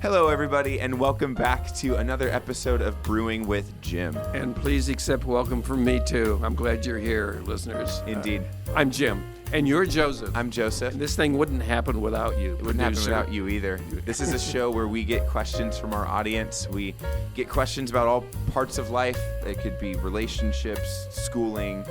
Hello, everybody, and welcome back to another episode of Brewing with Jim. And please accept welcome from me, too. I'm glad you're here, listeners. Indeed. I'm Jim, and you're Joseph. I'm Joseph. And this thing wouldn't happen without you. It wouldn't happen without you either. This is a show where we get questions from our audience. We get questions about all parts of life. It could be relationships, schooling,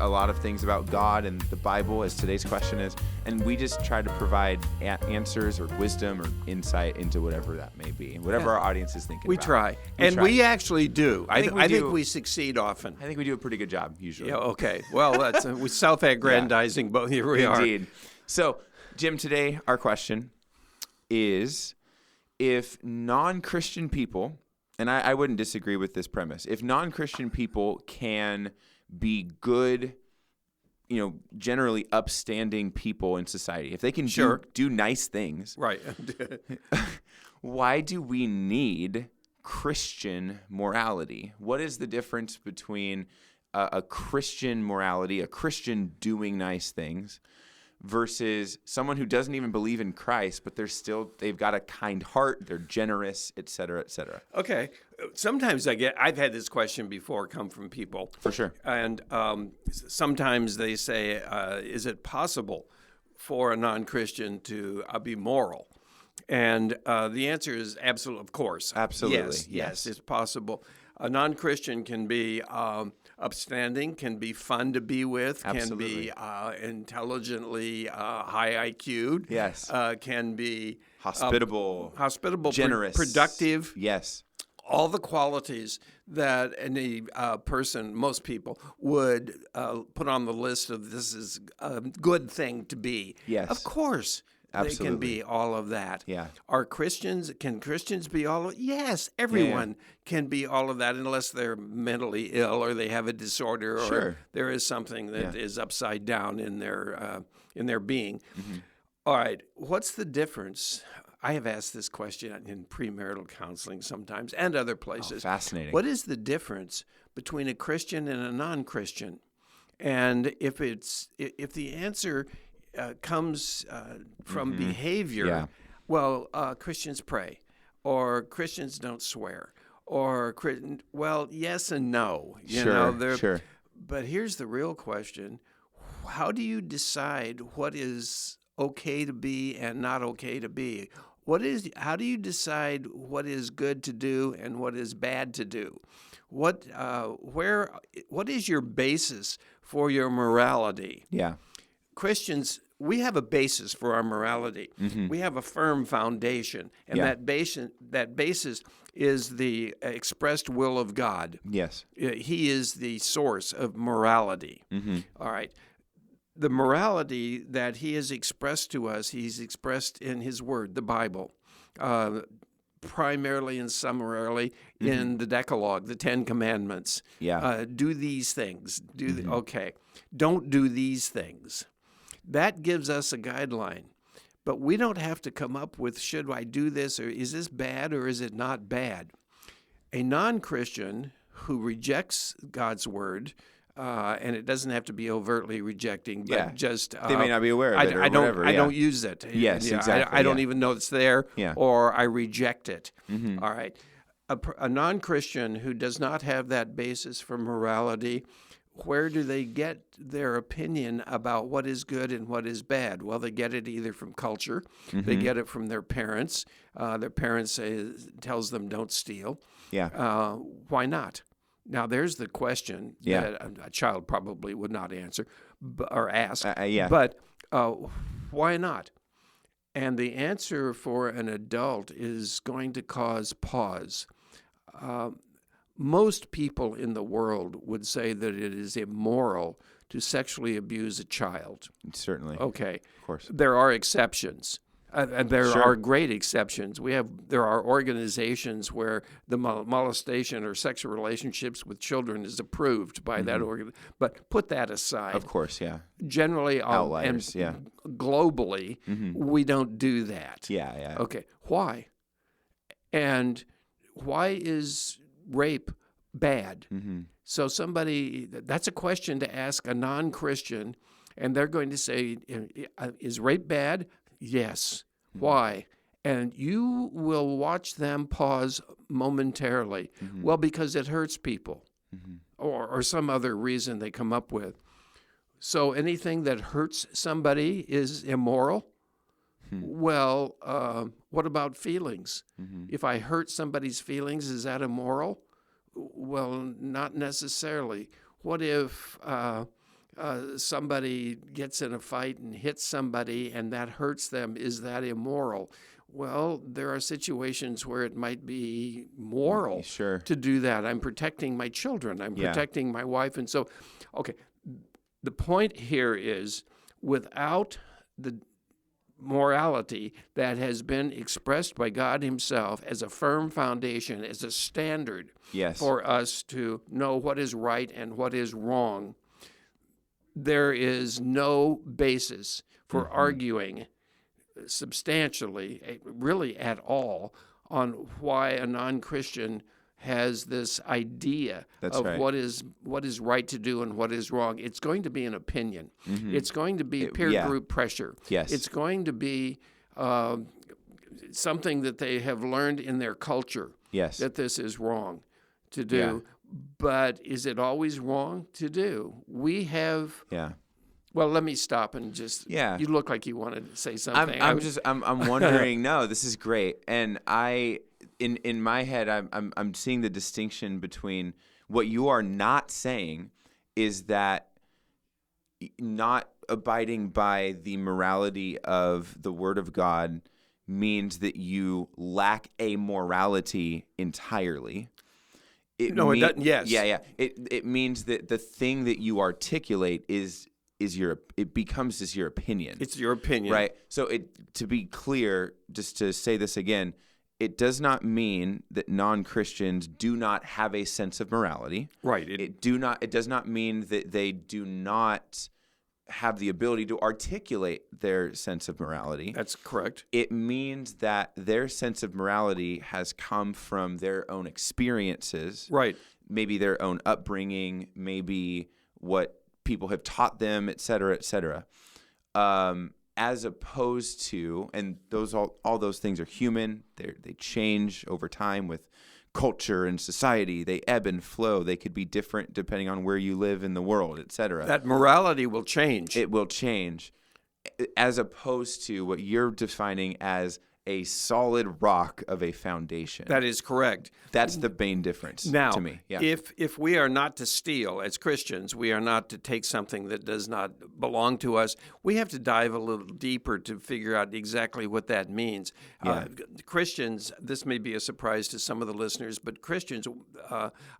a lot of things about God and the Bible, as today's question is. And we just try to provide answers or wisdom or insight into whatever that may be, and whatever our audience is thinking We about. try. We actually do. I think we succeed often. I think we do a pretty good job, usually. Yeah, okay. Well, that's we're self-aggrandizing, but here we are. Indeed. So, Jim, today our question is, if non-Christian people, and I wouldn't disagree with this premise, if non-Christian people can be good, generally upstanding people in society, if they can do nice things, right? Why do we need Christian morality? What is the difference between a Christian morality, a Christian doing nice things, versus someone who doesn't even believe in Christ, but they've got a kind heart, they're generous, et cetera, et cetera? Okay. Sometimes I've had this question before come from people. For sure. And sometimes they say, is it possible for a non-Christian to be moral? And the answer is absolutely, of course. Absolutely. Yes, it's possible. A non-Christian can be upstanding, can be fun to be with, Absolutely. can be intelligently high IQ'd. Yes. Can be Hospitable, generous, productive. Yes. All the qualities that any person, most people, would put on the list of this is a good thing to be. Yes. Of course. Absolutely. They can be all of that. Yeah. Can Christians be all of it? Yes, everyone can be all of that unless they're mentally ill or they have a disorder or there is something that is upside down in their being. Mm-hmm. All right, what's the difference? I have asked this question in premarital counseling sometimes and other places. Oh, fascinating. What is the difference between a Christian and a non-Christian? And if the answer comes from behavior, Christians pray, or Christians don't swear, or yes and no. Sure. But here's the real question: how do you decide what is okay to be and not okay to be? How do you decide what is good to do and what is bad to do? What is your basis for your morality? Yeah. Christians, we have a basis for our morality. Mm-hmm. We have a firm foundation, and that basis is the expressed will of God. Yes. He is the source of morality. Mm-hmm. All right. The morality that he has expressed to us, he's expressed in his word, the Bible, primarily and summarily in the Decalogue, the Ten Commandments. Yeah. Do these things. Don't do these things. That gives us a guideline. But we don't have to come up with, should I do this, or is this bad, or is it not bad? A non-Christian who rejects God's word, and it doesn't have to be overtly rejecting, but just they may not be aware of it or whatever. I don't use it. Yes, exactly. I don't even know it's there, or I reject it. Mm-hmm. All right. A non-Christian who does not have that basis for morality, where do they get their opinion about what is good and what is bad? Well, they get it either from culture, they get it from their parents. Their parents tells them don't steal. Yeah. Why not? Now, there's the question that a child probably would not answer or ask. But why not? And the answer for an adult is going to cause pause. Most people in the world would say that it is immoral to sexually abuse a child. Certainly. Okay. Of course. There are exceptions. And there are great exceptions. There are organizations where the molestation or sexual relationships with children is approved by that organ. But put that aside. Of course, yeah. Generally, outliers, globally, we don't do that. Yeah. Okay, why? And why is rape bad? Mm-hmm. So that's a question to ask a non-Christian, and they're going to say, is rape bad? Yes. Why? And you will watch them pause momentarily. Well, because it hurts people or some other reason they come up with. So anything that hurts somebody is immoral. Well, what about feelings? If I hurt somebody's feelings, is that immoral? Well, not necessarily. What if somebody gets in a fight and hits somebody and that hurts them? Is that immoral? Well, there are situations where it might be moral to do that. I'm protecting my children. I'm protecting my wife. And so, okay, the point here is without the morality that has been expressed by God himself as a firm foundation, as a standard for us to know what is right and what is wrong, there is no basis for arguing substantially, really at all, on why a non-Christian has this idea what is right to do and what is wrong. It's going to be an opinion. It's going to be peer group pressure. It's going to be something that they have learned in their culture that this is wrong to do. But is it always wrong to do? We have... Well, let me stop and just. You look like you wanted to say something. I'm wondering. No, this is great, and in my head, I'm seeing the distinction between what you are not saying is that not abiding by the morality of the Word of God means that you lack a morality entirely. It doesn't. Yes. It means that the thing that you articulate it becomes your opinion. It's your opinion. Right. So to be clear, just to say this again, it does not mean that non-Christians do not have a sense of morality. Right. It does not mean that they do not have the ability to articulate their sense of morality. That's correct. It means that their sense of morality has come from their own experiences. Right. Maybe their own upbringing, maybe what people have taught them, et cetera, as opposed to, and all those things are human. They change over time with culture and society. They ebb and flow. They could be different depending on where you live in the world, et cetera. That morality will change. It will change, as opposed to what you're defining as a solid rock of a foundation. That is correct. That's the main difference to me. Now, if we are not to steal as Christians, we are not to take something that does not belong to us, we have to dive a little deeper to figure out exactly what that means. Christians, this may be a surprise to some of the listeners, but Christians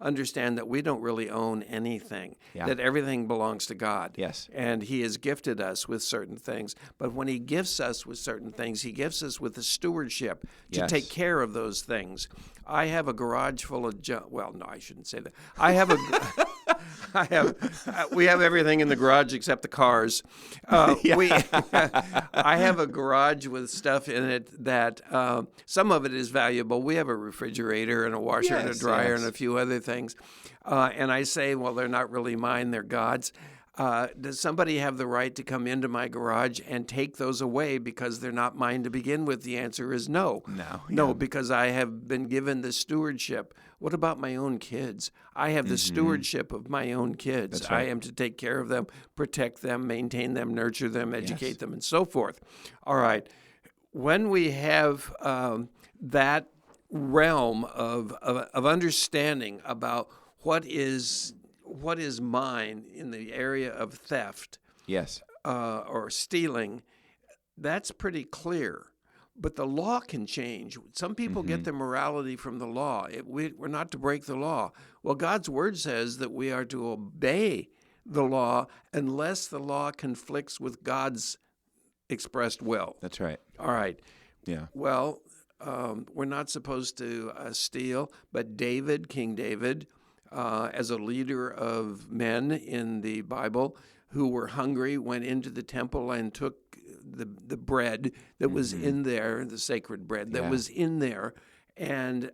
understand that we don't really own anything, that everything belongs to God. Yes. And He has gifted us with certain things. But when He gifts us with certain things, He gifts us with the stewardship to take care of those things. I have a garage full of junk. Well, no, I shouldn't say that. We have everything in the garage except the cars. I have a garage with stuff in it that some of it is valuable. We have a refrigerator and a washer and a dryer and a few other things. And I say, well, they're not really mine, they're God's. Does somebody have the right to come into my garage and take those away because they're not mine to begin with? The answer is no. No, because I have been given the stewardship. What about my own kids? I have the stewardship of my own kids. That's right. I am to take care of them, protect them, maintain them, nurture them, educate them, and so forth. All right. When we have that realm of understanding about what is mine in the area of theft or stealing, that's pretty clear. But the law can change. Some people get their morality from the law. We're not to break the law. Well, God's word says that we are to obey the law unless the law conflicts with God's expressed will. That's right. All right. Yeah. Well, we're not supposed to steal, but King David, as a leader of men in the Bible who were hungry, went into the temple and took the bread that was in there, the sacred bread that was in there, and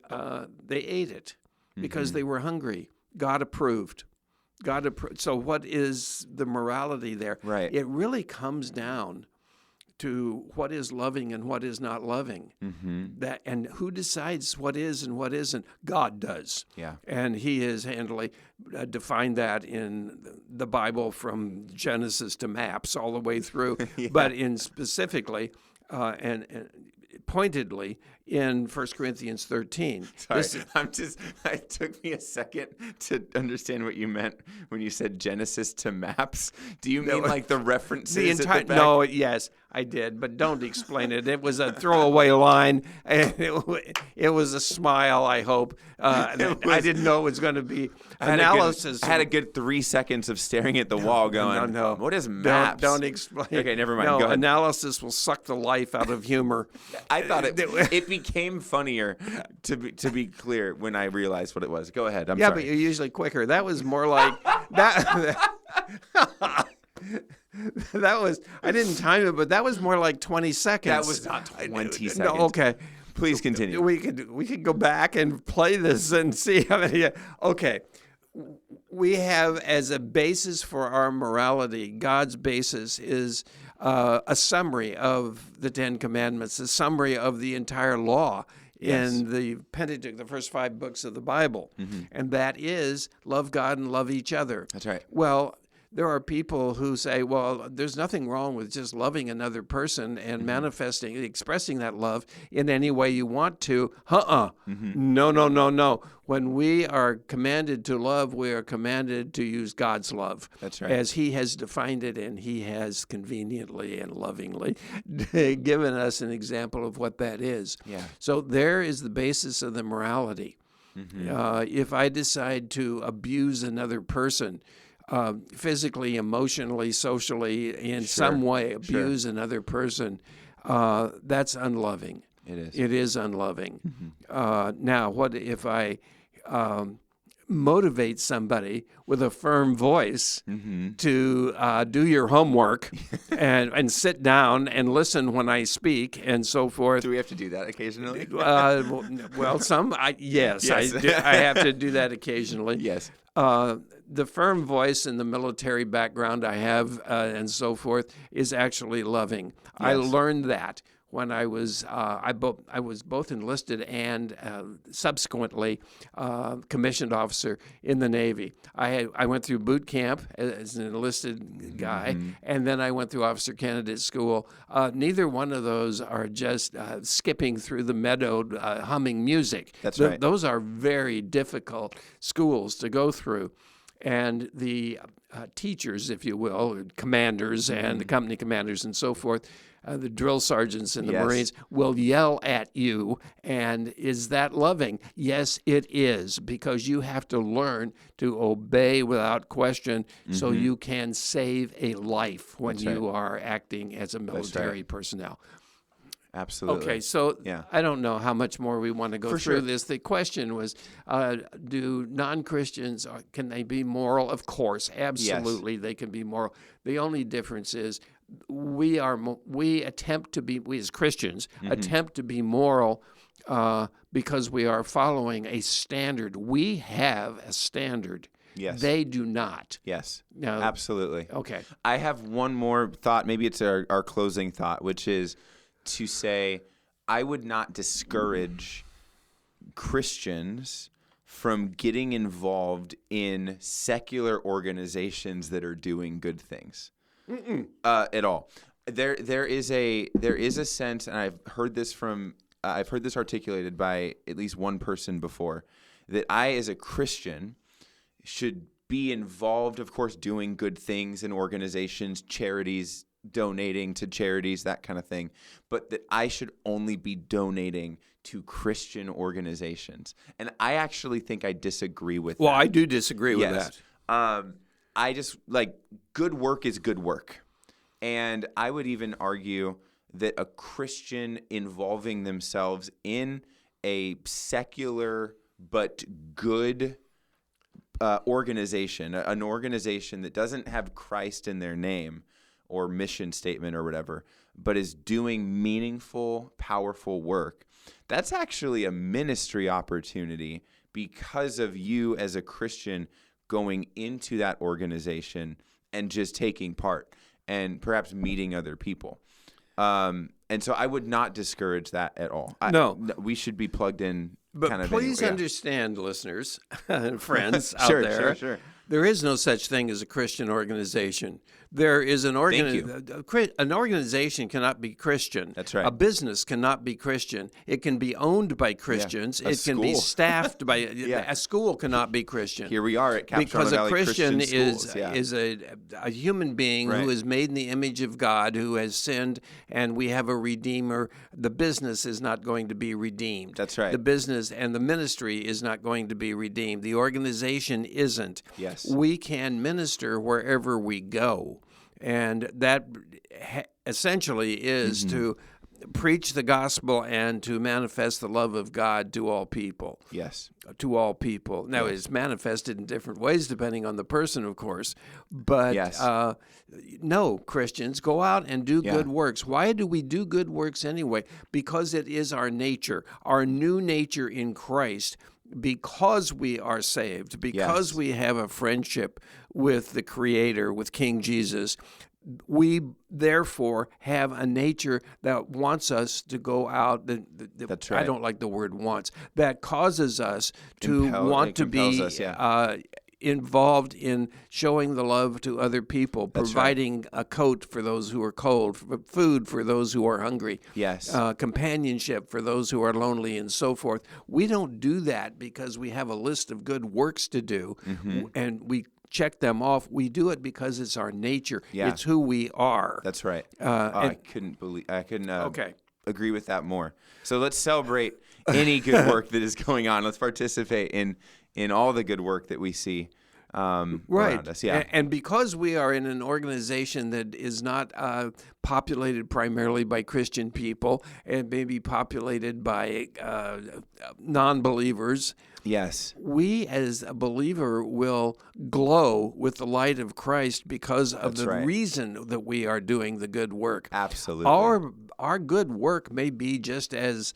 they ate it because they were hungry. God approved. So what is the morality there? Right. It really comes down to what is loving and what is not loving. That, and who decides what is and what isn't? God does. Yeah. And he has handily defined that in the Bible from Genesis to maps all the way through, but in specifically and pointedly in 1 Corinthians 13. Sorry, it took me a second to understand what you meant when you said Genesis to maps. Do you mean like the references The entire, at the back? No, yes, I did, but don't explain it. It was a throwaway line, and it was a smile, I hope. I didn't know it was going to be analysis. I had a good 3 seconds of staring at the wall going, No. What is maps? Don't explain. Okay, never mind. No, Go ahead. Analysis will suck the life out of humor. I thought it became funnier, to be clear, when I realized what it was. Go ahead. I'm sorry. Yeah, but you're usually quicker. That was more like that. That was, I didn't time it, but that was more like 20 seconds. That was not 20 seconds. No, okay. Please continue. We could go back and play this and see how many. Okay. We have as a basis for our morality, God's basis is a summary of the Ten Commandments, a summary of the entire law in the Pentateuch, the first 5 books of the Bible. And that is love God and love each other. That's right. Well, there are people who say, well, there's nothing wrong with just loving another person and manifesting, expressing that love in any way you want to. No. When we are commanded to love, we are commanded to use God's love. That's right. As he has defined it, and he has conveniently and lovingly given us an example of what that is. Yeah. So there is the basis of the morality. If I decide to abuse another person, physically, emotionally, socially, in some way abuse another person, that's unloving. It is. It is unloving. Now, what if I motivate somebody with a firm voice to do your homework and sit down and listen when I speak and so forth? Do we have to do that occasionally? Well, yes. I have to do that occasionally. Yes. The firm voice and the military background I have and so forth is actually loving. Yes. I learned that when I was I was both enlisted and subsequently commissioned officer in the Navy. I went through boot camp as an enlisted guy, and then I went through officer candidate school. Neither one of those are just skipping through the meadow humming music. That's right. Those are very difficult schools to go through. And the teachers, if you will, commanders and the company commanders and so forth, the drill sergeants in the Marines will yell at you. And is that loving? Yes, it is, because you have to learn to obey without question so you can save a life when you are acting as a military personnel. Absolutely. Okay, so I don't know how much more we want to go through this. The question was, do non-Christians, can they be moral? Of course, absolutely, they can be moral. The only difference is we attempt to be, we as Christians, attempt to be moral because we are following a standard. We have a standard. Yes. They do not. Yes, Now, absolutely. Okay. I have one more thought. Maybe it's our closing thought, which is to say, I would not discourage Christians from getting involved in secular organizations that are doing good things at all. There is a sense, and I've heard this articulated by at least one person before, that I, as a Christian, should be involved, of course, doing good things in organizations, charities, donating to charities, that kind of thing, but that I should only be donating to Christian organizations. And I actually think I disagree with that. Well, I do disagree with that. I just, good work is good work. And I would even argue that a Christian involving themselves in a secular but good organization, an organization that doesn't have Christ in their name or mission statement or whatever, but is doing meaningful, powerful work, that's actually a ministry opportunity because of you as a Christian going into that organization and just taking part and perhaps meeting other people. And so I would not discourage that at all. No. We should be plugged in. But kind of please anyway. listeners listeners and friends out Sure, there. sure. There is no such thing as a Christian organization. There is an organization cannot be Christian. That's right. A business cannot be Christian. It can be owned by Christians. Yeah. It can be school. staffed by Yeah. a school cannot be Christian. Here we are at Capistrano Because a Valley Christian schools. is a human being Right. who is made in the image of God, who has sinned, and we have a Redeemer. The business is not going to be redeemed. That's right. The business and the ministry is not going to be redeemed. The organization isn't. Yes. We can minister wherever we go. And that essentially is to preach the gospel and to manifest the love of God to all people. Yes. To all people. Now, it's manifested in different ways depending on the person, of course. But no, Christians, go out and do good works. Why do we do good works anyway? Because it is our nature, our new nature in Christ. Because we are saved, because we have a friendship with the Creator, with King Jesus, we therefore have a nature that wants us to go out. That's right. I don't like the word wants. That causes us to want to be involved in showing the love to other people, providing a coat for those who are cold, food for those who are hungry, companionship for those who are lonely, and so forth. We don't do that because we have a list of good works to do, and we check them off. We do it because it's our nature. Yeah. It's who we are. That's right. I couldn't agree with that more. So let's celebrate any good work that is going on. Let's participate in all the good work that we see around us. Yeah. And because we are in an organization that is not populated primarily by Christian people and maybe populated by non-believers, yes, we as a believer will glow with the light of Christ because of the reason that we are doing the good work. Absolutely. Our good work may be just as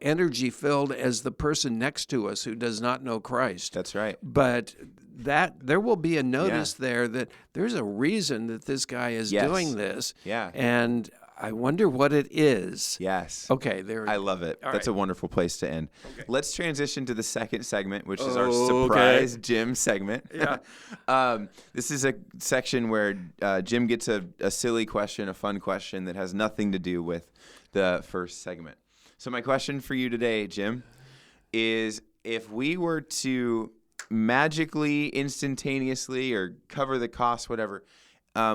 energy-filled as the person next to us who does not know Christ. That's right. But that there will be a notice there that there's a reason that this guy is doing this. Yeah. And I wonder what it is. Yes. Okay. There. I love it. All That's right. a wonderful place to end. Okay. Let's transition to the second segment, which is our Okay. surprise Jim segment. Yeah. This is a section where Jim gets a silly question, a fun question that has nothing to do with the first segment. So my question for you today, Jim, is if we were to magically, instantaneously, or cover the cost, whatever,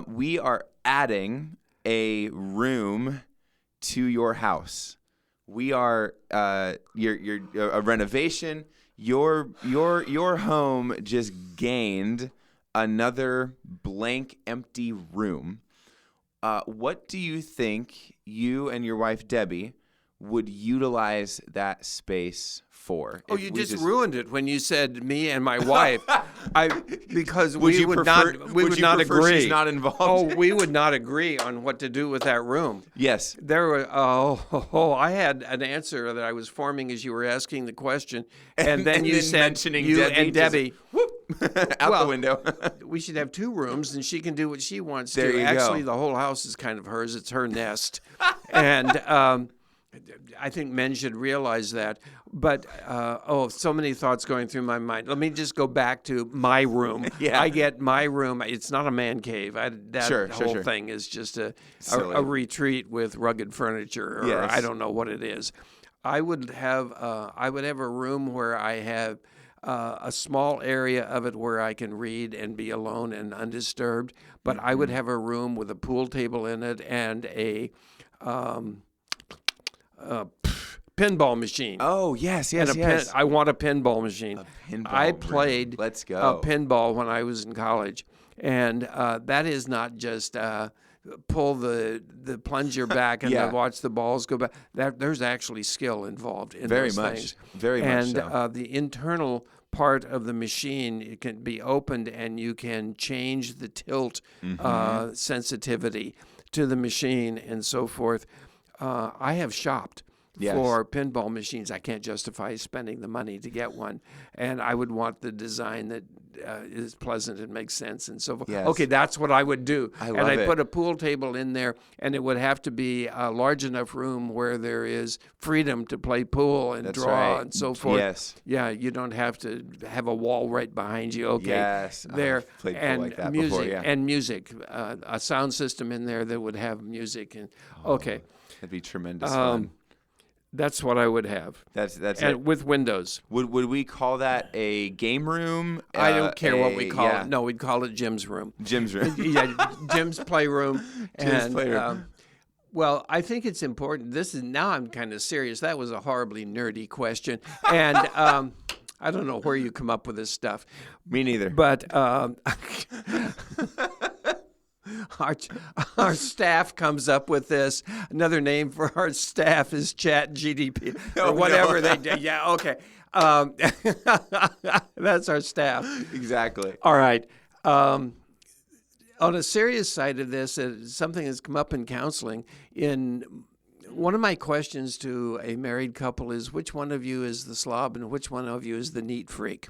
we are adding a room to your house. We are you're a renovation. Your home just gained another blank, empty room. What do you think you and your wife Debbie would utilize that space for? Oh, you just ruined it when you said me and my wife. Because would we you would prefer, not we would not prefer agree. She's not involved. Oh, we would not agree on what to do with that room. Yes. There were I had an answer that I was forming as you were asking the question, and then you said mentioning you Debbie and Debbie. Out the window. We should have two rooms, and she can do what she wants There to. you Actually, go. the whole house is kind of hers. It's her nest, and I think men should realize that. But so many thoughts going through my mind. Let me just go back to my room. Yeah. I get my room. It's not a man cave. That whole thing is just a retreat with rugged furniture, or Yes. I don't know what it is. I would have a room where I have a small area of it where I can read and be alone and undisturbed. But I would have a room with a pool table in it and a pinball machine. Oh, yes. I want a pinball machine. I played room. Let's go. Pinball when I was in college. And that is not just pull the plunger back and watch the balls go back. There's actually skill involved in those things. Very much so. And the internal part of the machine, it can be opened and you can change the tilt sensitivity to the machine and so forth. I have shopped. for pinball machines. I can't justify spending the money to get one, and I would want the design that is pleasant and makes sense and so forth. Yes. Okay, that's what I would do. And I'd put a pool table in there, and it would have to be a large enough room where there is freedom to play pool and draw and so forth. Yes. Yeah, you don't have to have a wall right behind you. Okay. Yes. There. I've played pool and like that music before, and music. A sound system in there that would have music and okay. That'd be tremendous fun. That's what I would have. That's and it. With windows. Would we call that a game room? I don't care what we call it. No, we'd call it Jim's room. Jim's room. Yeah, Jim's playroom. Jim's playroom. Well, I think it's important. Now I'm kind of serious. That was a horribly nerdy question, and I don't know where you come up with this stuff. Me neither. But our staff comes up with this. Another name for our staff is Chat GDP or whatever they do. Yeah, okay. That's our staff. Exactly. All right. On a serious side of this, something that's come up in counseling. One of my questions to a married couple is, which one of you is the slob and which one of you is the neat freak?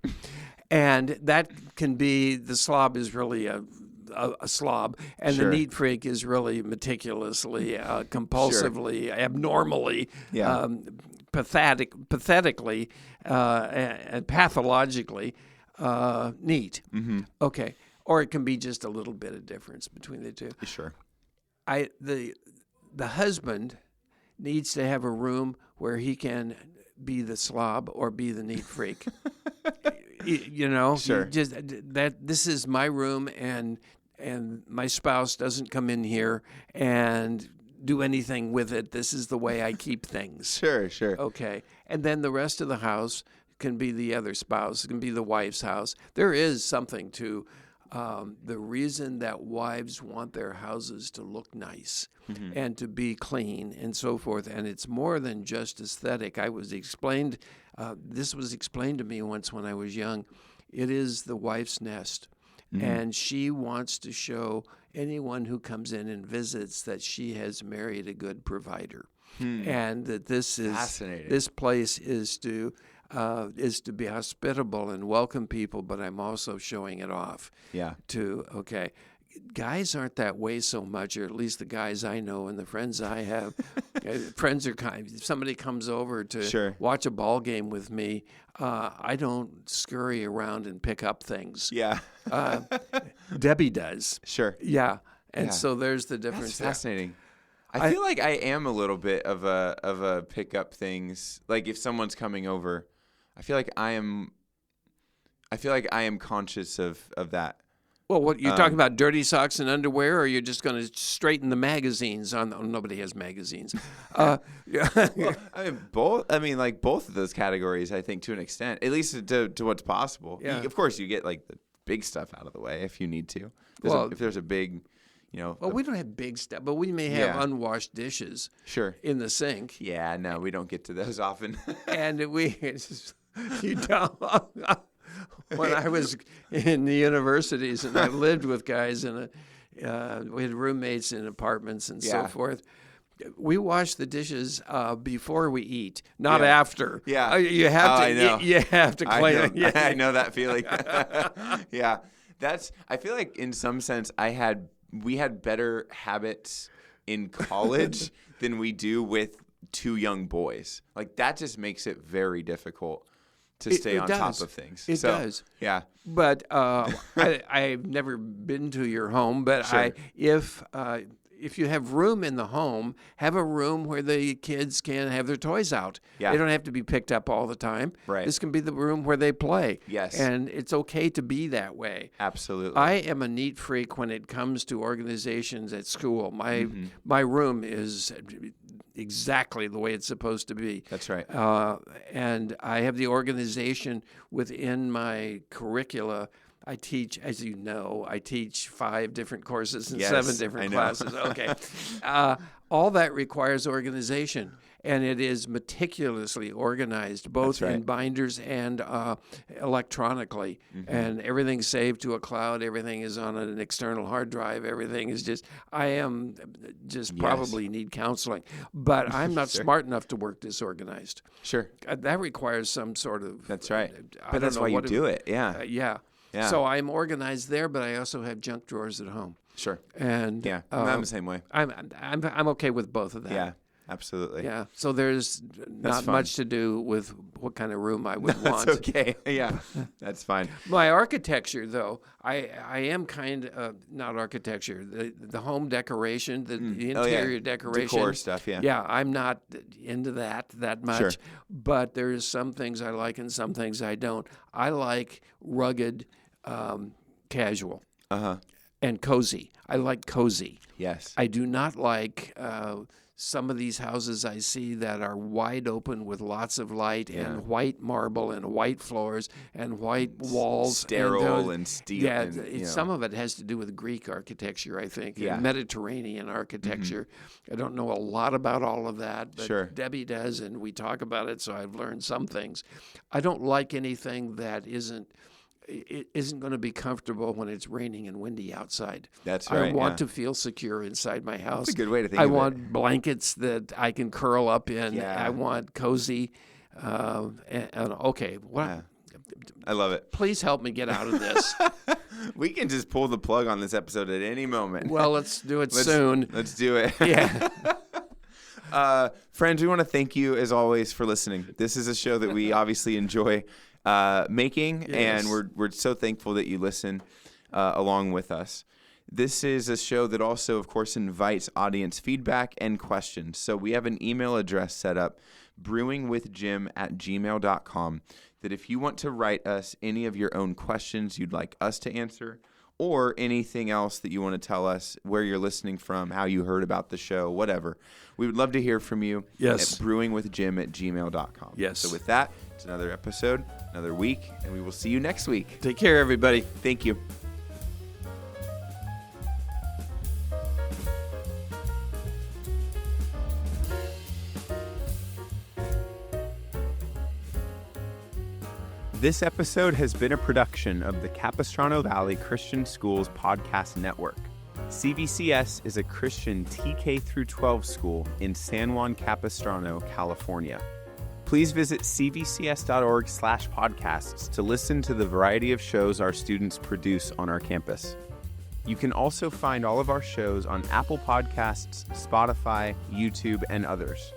And that can be, the slob is really a slob, and the neat freak is really meticulously, compulsively, abnormally, pathetically, and pathologically neat. Mm-hmm. Okay. Or it can be just a little bit of difference between the two. Sure. The husband needs to have a room where he can be the slob or be the neat freak. Sure. This is my room, and my spouse doesn't come in here and do anything with it. This is the way I keep things. Sure. Okay. And then the rest of the house can be the other spouse. It can be the wife's house. There is something to the reason that wives want their houses to look nice and to be clean and so forth. And it's more than just aesthetic. This was explained to me once when I was young. It is the wife's nest. And she wants to show anyone who comes in and visits that she has married a good provider. And that this place is to be hospitable and welcome people, but I'm also showing it off. Yeah. Okay. Guys aren't that way so much, or at least the guys I know and the friends I have. Friends are kind. If somebody comes over to watch a ball game with me, I don't scurry around and pick up things. Yeah. Debbie does. Sure. Yeah. And so there's the difference. That's fascinating. I feel like I am a little bit of a pick up things. Like if someone's coming over, I feel like I am conscious of that. Well, what you're talking about, dirty socks and underwear, or you're just going to straighten the magazines on? Nobody has magazines. Well, I mean, both. I mean, like both of those categories, I think, to an extent, at least to what's possible. Yeah. Of course, you get like the big stuff out of the way if you need to. If there's a big, Well, we don't have big stuff, but we may have unwashed dishes. Sure. In the sink. Yeah. No, we don't get to those often. And you don't. When I was in the universities and I lived with guys we had roommates in apartments and so forth. We wash the dishes before we eat, not after. Yeah, you have to. You have to clean them. Yeah. I know that feeling. Yeah, I feel like in some sense we had better habits in college than we do with two young boys. Like that just makes it very difficult to stay on top of things. It does. Yeah. But I've never been to your home, but if you have room in the home, have a room where the kids can have their toys out. Yeah. They don't have to be picked up all the time. Right. This can be the room where they play. Yes. And it's okay to be that way. Absolutely. I am a neat freak when it comes to organizations at school. My room is exactly the way it's supposed to be. That's right. And I have the organization within my curricula. I teach, as you know, I teach 5 different courses and Yes, 7 different I know. classes. Okay. All that requires organization, and it is meticulously organized, both in binders and electronically. And everything's saved to a cloud. Everything is on an external hard drive. Everything is just, I am just probably need counseling. But I'm not smart enough to work disorganized. Sure. That requires some sort of... That's right. I But don't that's know why you what do it. Yeah. Yeah. So I'm organized there, but I also have junk drawers at home. Sure. And I'm the same way. I'm okay with both of that. Yeah. Absolutely. Yeah. So there's not much to do with what kind of room I would want. That's okay. Yeah. That's fine. My architecture, though, I am kind of not architecture. The home decoration, the interior decoration, decor stuff. Yeah. Yeah, I'm not into that much. Sure. But there's some things I like and some things I don't. I like rugged, casual, and cozy. I like cozy. Yes. I do not like some of these houses I see that are wide open with lots of light and white marble and white floors and white walls. Sterile and steel. Yeah, and, some of it has to do with Greek architecture, I think, Yeah. and Mediterranean architecture. I don't know a lot about all of that, but Sure. Debbie does, and we talk about it, so I've learned some things. I don't like anything that isn't going to be comfortable when it's raining and windy outside. That's right. I want to feel secure inside my house. That's a good way to think I of it. want blankets that I can curl up in. Yeah. I want cozy. Okay, Yeah. I love it. please help me get out of this. We can just pull the plug on this episode at any moment. Well, let's do it soon. Let's do it. Yeah. Friends, we want to thank you, as always, for listening. This is a show that we obviously enjoy making, and we're so thankful that you listen along with us. This is a show that also, of course, invites audience feedback and questions. So we have an email address set up, brewingwithjim@gmail.com, that if you want to write us any of your own questions you'd like us to answer, or anything else that you want to tell us, where you're listening from, how you heard about the show, whatever, we would love to hear from you at brewingwithjim@gmail.com. Yes. So with that, it's another episode, another week, and we will see you next week. Take care, everybody. Thank you. This episode has been a production of the Capistrano Valley Christian Schools Podcast Network. CVCS is a Christian TK through 12 school in San Juan Capistrano, California. Please visit cvcs.org/podcasts to listen to the variety of shows our students produce on our campus. You can also find all of our shows on Apple Podcasts, Spotify, YouTube, and others.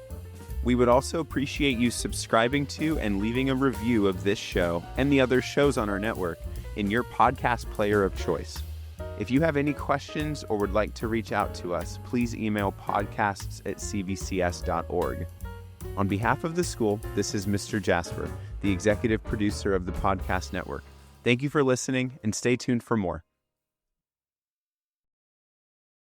We would also appreciate you subscribing to and leaving a review of this show and the other shows on our network in your podcast player of choice. If you have any questions or would like to reach out to us, please email podcasts@cvcs.org. On behalf of the school, this is Mr. Jasper, the executive producer of the podcast network. Thank you for listening, and stay tuned for more.